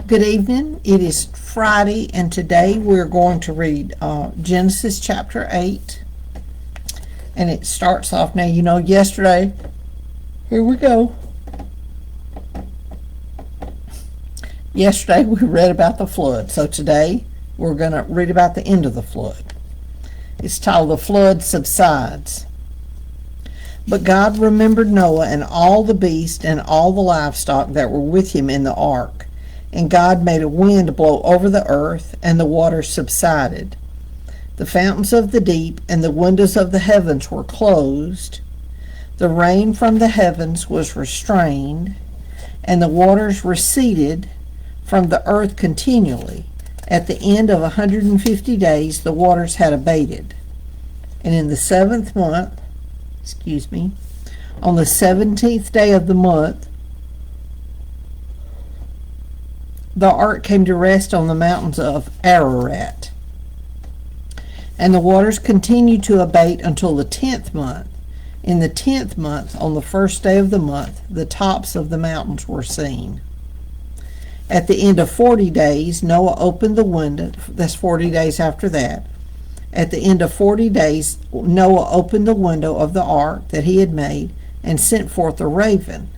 Good evening. It is Friday, and today we're going to read Genesis chapter 8. And it starts off now, yesterday. Here we go. Yesterday we read about the flood, so today we're going to read about the end of the flood. It's titled The Flood Subsides. But God remembered Noah and all the beasts and all the livestock that were with him in the ark. And God made a wind blow over the earth, and the waters subsided. The fountains of the deep and the windows of the heavens were closed. The rain from the heavens was restrained, and the waters receded from the earth continually. At the end of 150 days, the waters had abated. And in the seventh month, on the 17th day of the month, the ark came to rest on the mountains of Ararat. And the waters continued to abate until the 10th month. In the 10th month, on the first day of the month, the tops of the mountains were seen. At the end of 40 days, Noah opened the window. That's 40 days after that. At the end of 40 days, Noah opened the window of the ark that he had made and sent forth a raven.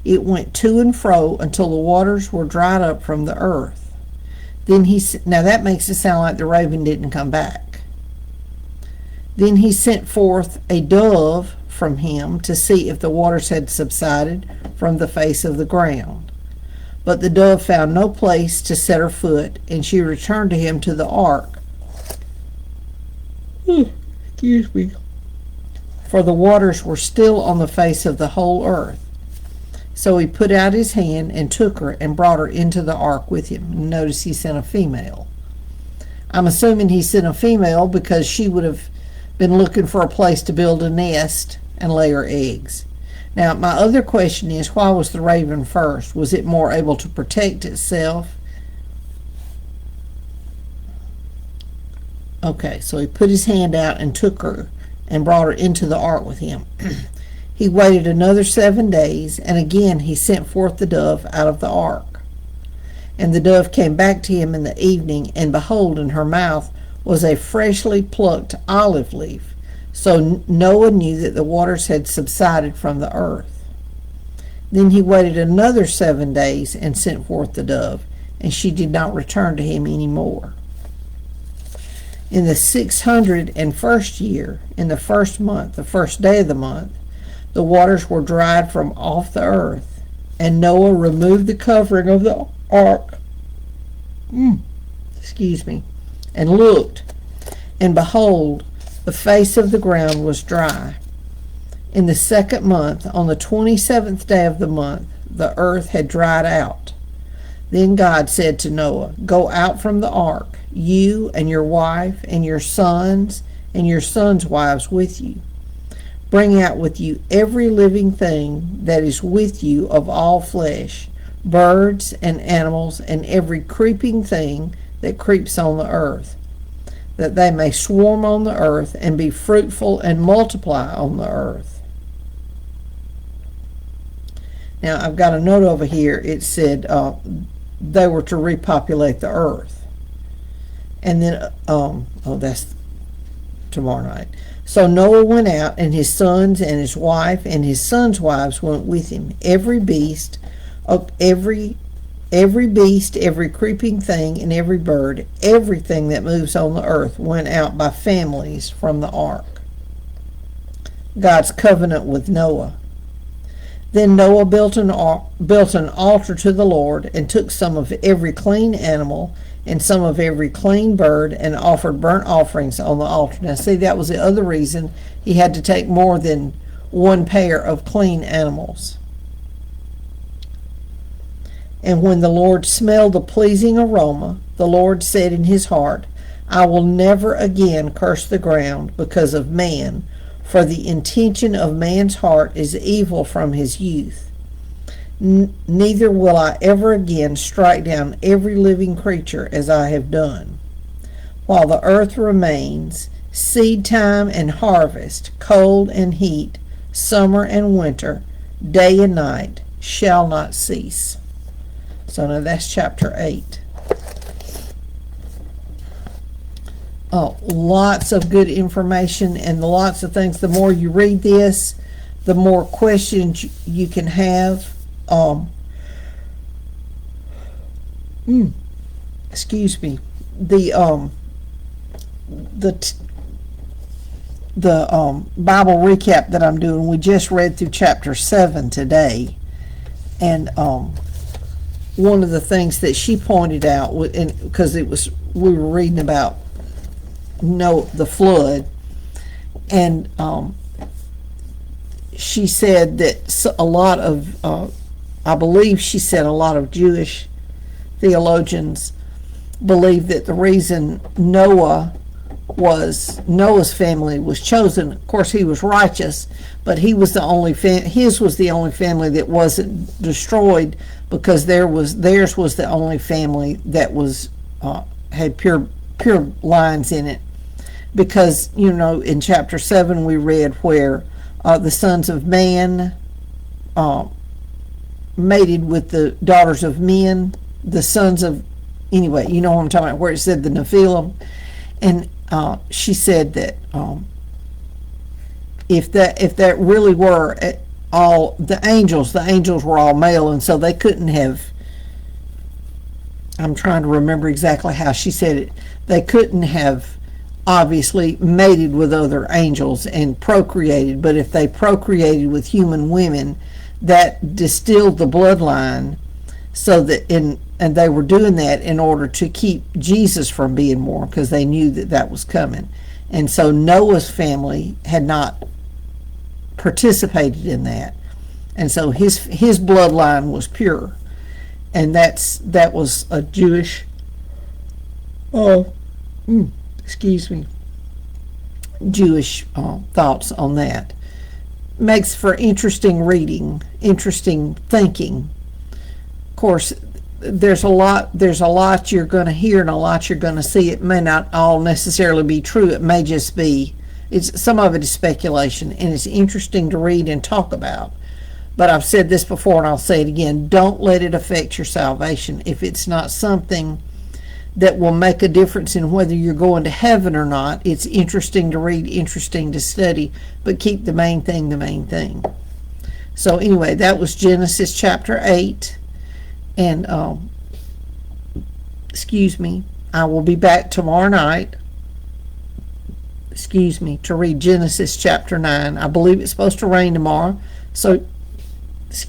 It went to and fro until the waters were dried up from the earth. Now that makes it sound like the raven didn't come back. Then he sent forth a dove from him to see if the waters had subsided from the face of the ground. But the dove found no place to set her foot, and she returned to him to the ark. For the waters were still on the face of the whole earth. So he put out his hand and took her and brought her into the ark with him. Notice he sent a female. I'm assuming he sent a female because she would have been looking for a place to build a nest and lay her eggs. Now, my other question is, why was the raven first? Was it more able to protect itself? Okay, so he put his hand out and took her and brought her into the ark with him. He waited another 7 days, and again he sent forth the dove out of the ark. And the dove came back to him in the evening, and behold, in her mouth was a freshly plucked olive leaf. So Noah knew that the waters had subsided from the earth. Then he waited another 7 days and sent forth the dove, and she did not return to him any more. In the 601st year, in the first month, the first day of the month, the waters were dried from off the earth, and Noah removed the covering of the ark, and looked, and behold, the face of the ground was dry. In the second month, on the 27th day of the month, the earth had dried out. Then God said to Noah, "Go out from the ark, you and your wife and your sons and your sons' wives with you. Bring out with you every living thing that is with you of all flesh, birds and animals, and every creeping thing that creeps on the earth, that they may swarm on the earth and be fruitful and multiply on the earth." Now, I've got a note over here. It said they were to repopulate the earth. And then, that's tomorrow night. So Noah went out, and his sons and his wife and his sons' wives went with him. Every beast, every creeping thing, and every bird, everything that moves on the earth went out by families from the ark. God's covenant with Noah. Then Noah built an altar to the Lord, and took some of every clean animal and some of every clean bird, and offered burnt offerings on the altar. Now see, that was the other reason he had to take more than one pair of clean animals. And when the Lord smelled the pleasing aroma, the Lord said in his heart, "I will never again curse the ground because of man, for the intention of man's heart is evil from his youth. Neither will I ever again strike down every living creature as I have done. While the earth remains, seed time and harvest, cold and heat, summer and winter, day and night, shall not cease." So now that's chapter 8. Lots of good information and lots of things. The more you read this, the more questions you can have. Excuse me. The Bible recap that I'm doing, we just read through chapter 7 today, and one of the things that she pointed out, because we were reading about the flood, and she said that a lot of I believe she said a lot of Jewish theologians believe that the reason Noah's family was chosen, of course he was righteous, but his was the only family that wasn't destroyed, because theirs was the only family that was had pure lines in it. Because in chapter 7 we read where the sons of man mated with the daughters of men, the sons of, anyway, you know what I'm talking about, where it said the Nephilim. And she said that if that really were all the angels were all male, and so they couldn't have, I'm trying to remember exactly how she said it, they couldn't have obviously mated with other angels and procreated, but if they procreated with human women, that distilled the bloodline, so that and they were doing that in order to keep Jesus from being born, because they knew that was coming. And so Noah's family had not participated in that, and so his bloodline was pure, and that was a Jewish Jewish thoughts on that. Makes for interesting reading, interesting thinking. Of course, there's a lot you're going to hear and a lot you're going to see. It may not all necessarily be true. It may just be, some of it is speculation, and it's interesting to read and talk about. But I've said this before and I'll say it again, don't let it affect your salvation. If it's not something that will make a difference in whether you're going to heaven or not, it's interesting to read, interesting to study, but keep the main thing the main thing. So anyway, that was Genesis chapter 8. And I will be back tomorrow night to read Genesis chapter 9. I believe it's supposed to rain tomorrow, so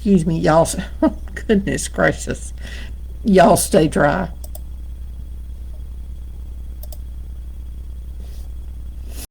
y'all. Goodness gracious, y'all stay dry.